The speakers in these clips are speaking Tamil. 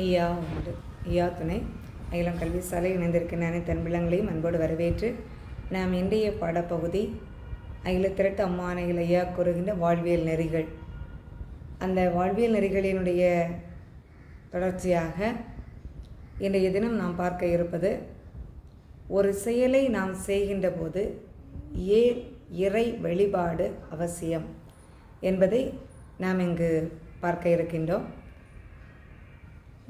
ஐயா உண்டு. ஐயா துணை அகிலம் கல்வி சாலை இணைந்திருக்கின்ற அனைத்து அன்பிளங்களையும் அன்போடு வரவேற்று நாம் இன்றைய பாடப்பகுதி அகிலத்திரட்டு அம்மானையில் ஐயா கூறுகின்ற வாழ்வியல் நெறிகள். அந்த வாழ்வியல் நெறிகளினுடைய தொடர்ச்சியாக இன்றைய தினம் நாம் பார்க்க இருப்பது, ஒரு செயலை நாம் செய்கின்ற போது ஏன் இறை வழிபாடு அவசியம் என்பதை நாம் இங்கு பார்க்க இருக்கின்றோம்.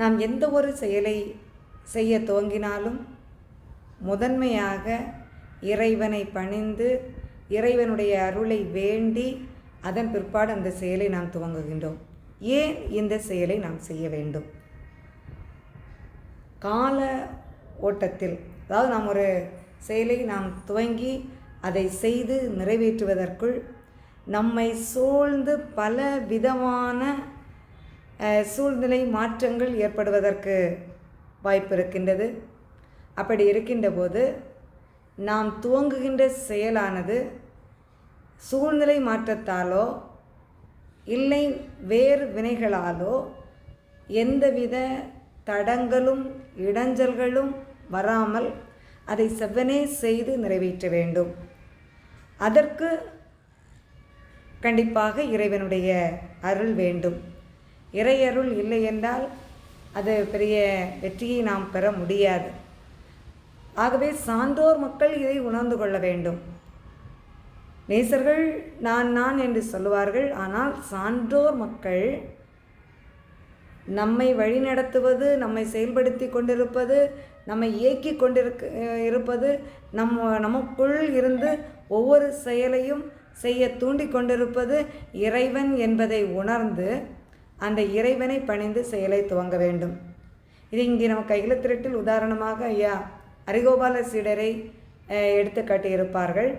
நாம் எந்த ஒரு செயலை செய்ய துவங்கினாலும் முதன்மையாக இறைவனை பணிந்து இறைவனுடைய அருளை வேண்டி அதன் பிற்பாடு அந்த செயலை நாம் துவங்குகின்றோம். ஏன் இந்த செயலை நாம் செய்ய வேண்டும்? கால ஓட்டத்தில், அதாவது நாம் ஒரு செயலை நாம் துவங்கி அதை செய்து நிறைவேற்றுவதற்குள் நம்மை சூழ்ந்து பல விதமான சூழ்நிலை மாற்றங்கள் ஏற்படுவதற்கு வாய்ப்பு இருக்கின்றது. அப்படி இருக்கின்ற போது நாம் துவங்குகின்ற செயலானது சூழ்நிலை மாற்றத்தாலோ இல்லை வேறு வினைகளாலோ எந்தவித தடங்களும் இடைஞ்சல்களும் வராமல் அதை செவ்வனே செய்து நிறைவேற்ற வேண்டும். அதற்கு கண்டிப்பாக இறைவனுடைய அருள் வேண்டும். இறை அருள் இல்லை என்றால் அது பெரிய வெற்றியை நாம் பெற முடியாது. ஆகவே சான்றோர் மக்கள் இதை உணர்ந்து கொள்ள வேண்டும். நேசர்கள் நான் என்று சொல்லுவார்கள், ஆனால் சான்றோர் மக்கள் நம்மை வழிநடத்துவது, நம்மை செயல்படுத்தி கொண்டிருப்பது, நம்மை இயக்கி இருப்பது, நமக்குள் இருந்து ஒவ்வொரு செயலையும் செய்ய தூண்டி கொண்டிருப்பது இறைவன் என்பதை உணர்ந்து அந்த இறைவனை பணிந்து செயலை துவங்க வேண்டும். இது இங்கே நமக்கு அகிலத்திரட்டில் உதாரணமாக ஐயா அரிகோபால சீடரை எடுத்து காட்டியிருப்பார்கள்.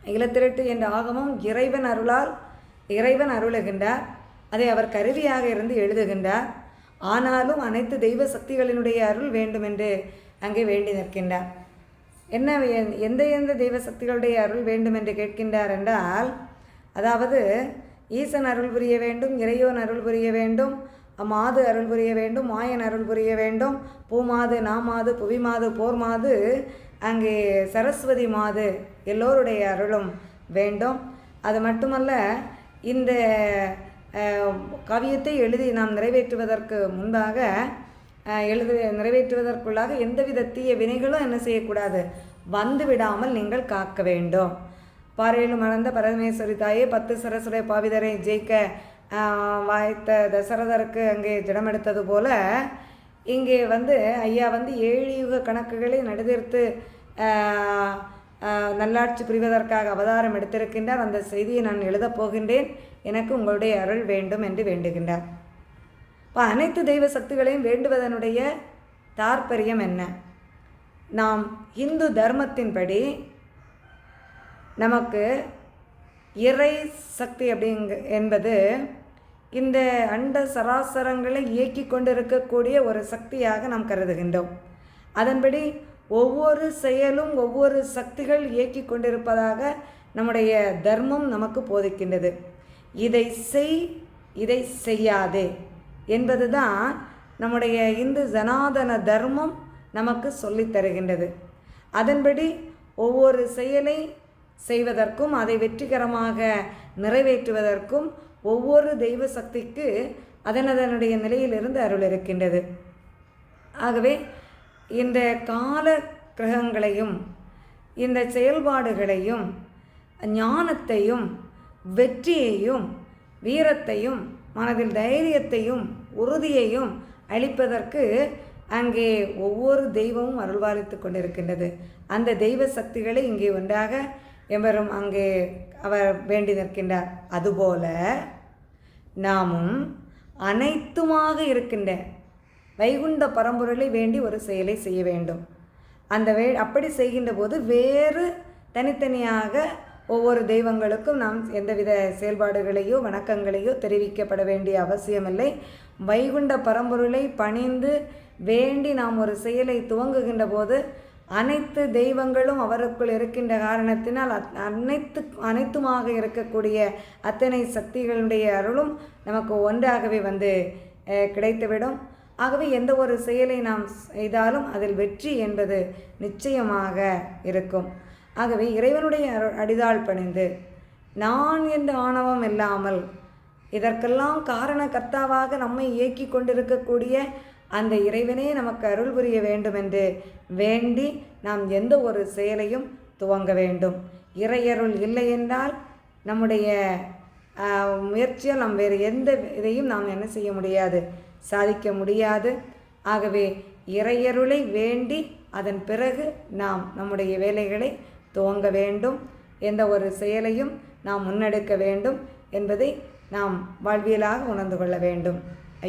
அகிலத்திரட்டு என்ற ஆகமம் இறைவன் அருளால் இறைவன் அருளுகின்றார். அதை அவர் கருவியாக இருந்து எழுதுகின்றார். ஆனாலும் அனைத்து தெய்வ சக்திகளினுடைய அருள் வேண்டும் என்று அங்கே வேண்டி நிற்கின்றார். எந்த தெய்வ சக்திகளுடைய அருள் வேண்டும் என்று கேட்கின்றார் என்றால், அதாவது ஈசன் அருள் புரிய வேண்டும், இறையோன் அருள் புரிய வேண்டும், மாது அருள் புரிய வேண்டும், மாயன் அருள் புரிய வேண்டும், பூமாது நாமாது புவிமாது போர் மாது அங்கே சரஸ்வதி மாது எல்லோருடைய அருளும் வேண்டும். அது மட்டுமல்ல, இந்த காவியத்தை எழுதி நாம் நிறைவேற்றுவதற்கு முன்பாக நிறைவேற்றுவதற்குள்ளாக எந்தவித தீய வினைகளும் என்ன செய்யக்கூடாது, வந்து விடாமல் நீங்கள் காக்க வேண்டும். பாறையில் மறந்த பரமேஸ்வரி தாயே 10 சரசுடைய பாவிதரை ஜெயிக்க வாய்த்த தசரதருக்கு அங்கே ஜடமெடுத்தது போல இங்கே ஐயா 7 யுக கணக்குகளை நடுதீர்த்து நல்லாட்சி புரிவதற்காக அவதாரம் எடுத்திருக்கின்றார். அந்த செய்தியை நான் எழுதப் போகின்றேன், எனக்கு உங்களுடைய அருள் வேண்டும் என்று வேண்டுகின்றார். இப்போ அனைத்து தெய்வ சக்திகளையும் வேண்டுவதனுடைய தாற்பயம் என்ன? நாம் இந்து தர்மத்தின்படி நமக்கு இறை சக்தி என்பது இந்த அண்ட சராசரங்களை இயக்கி கொண்டிருக்கக்கூடிய ஒரு சக்தியாக நாம் கருதுகின்றோம். அதன்படி ஒவ்வொரு செயலும் ஒவ்வொரு சக்திகள் இயக்கி கொண்டிருப்பதாக நம்முடைய தர்மம் நமக்கு போதிக்கின்றது. இதை செய், இதை செய்யாதே என்பது தான் நம்முடைய இந்து சனாதன தர்மம் நமக்கு சொல்லித் தருகின்றது. அதன்படி ஒவ்வொரு செயலை செய்வதற்கும் அதை வெற்றிகரமாக நிறைவேற்றுவதற்கும் ஒவ்வொரு தெய்வ சக்திக்கு அதனுடைய நிலையிலிருந்து அருள் இருக்கின்றது. ஆகவே இந்த கால கிரகங்களையும் இந்த செயல்பாடுகளையும் ஞானத்தையும் வெற்றியையும் வீரத்தையும் மனதில் தைரியத்தையும் உறுதியையும் அளிப்பதற்கு அங்கே ஒவ்வொரு தெய்வமும் அருள்வாளித்து கொண்டிருக்கின்றது. அந்த தெய்வ சக்திகளை இங்கே ஒன்றாக எவரும் அங்கே அவர் வேண்டி நிற்கின்றார். அதுபோல நாமும் அனைத்துமாக இருக்கின்ற வைகுண்ட பரம்பொருளை வேண்டி ஒரு செயலை செய்ய வேண்டும். அப்படி செய்கின்ற போது வேறு தனித்தனியாக ஒவ்வொரு தெய்வங்களுக்கும் நாம் எந்தவித செயல்பாடுகளையோ வணக்கங்களையோ தெரிவிக்கப்பட வேண்டிய அவசியமில்லை. வைகுண்ட பரம்பொருளை பணிந்து வேண்டி நாம் ஒரு செயலை துவங்குகின்ற போது அனைத்து தெய்வங்களும் அவருக்குள் இருக்கின்ற காரணத்தினால் அனைத்துமாக இருக்கக்கூடிய அத்தனை சக்திகளுடைய அருளும் நமக்கு ஒன்றாகவே கிடைத்துவிடும். ஆகவே எந்த ஒரு செயலை நாம் செய்தாலும் அதில் வெற்றி என்பது நிச்சயமாக இருக்கும். ஆகவே இறைவனுடைய அடிதாள் பணிந்து நான் என்ற ஆணவம் இல்லாமல் இதற்கெல்லாம் காரண கர்த்தாவாக நம்மை இயக்கி கொண்டிருக்கக்கூடிய அந்த இறைவனே நமக்கு அருள் புரிய வேண்டும் என்று வேண்டி நாம் எந்த ஒரு செயலையும் துவங்க வேண்டும். இறையருள் இல்லை என்றால் நம்முடைய முயற்சியால் நாம் வேறு எந்த இதையும் நாம் என்ன செய்ய முடியாது, சாதிக்க முடியாது. ஆகவே இறையருளை வேண்டி அதன் பிறகு நாம் நம்முடைய வேலைகளை துவங்க வேண்டும். எந்த ஒரு செயலையும் நாம் முன்னெடுக்க வேண்டும் என்பதை நாம் வாழ்வியலாக உணர்ந்து கொள்ள வேண்டும்.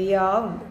ஐயா உண்டு.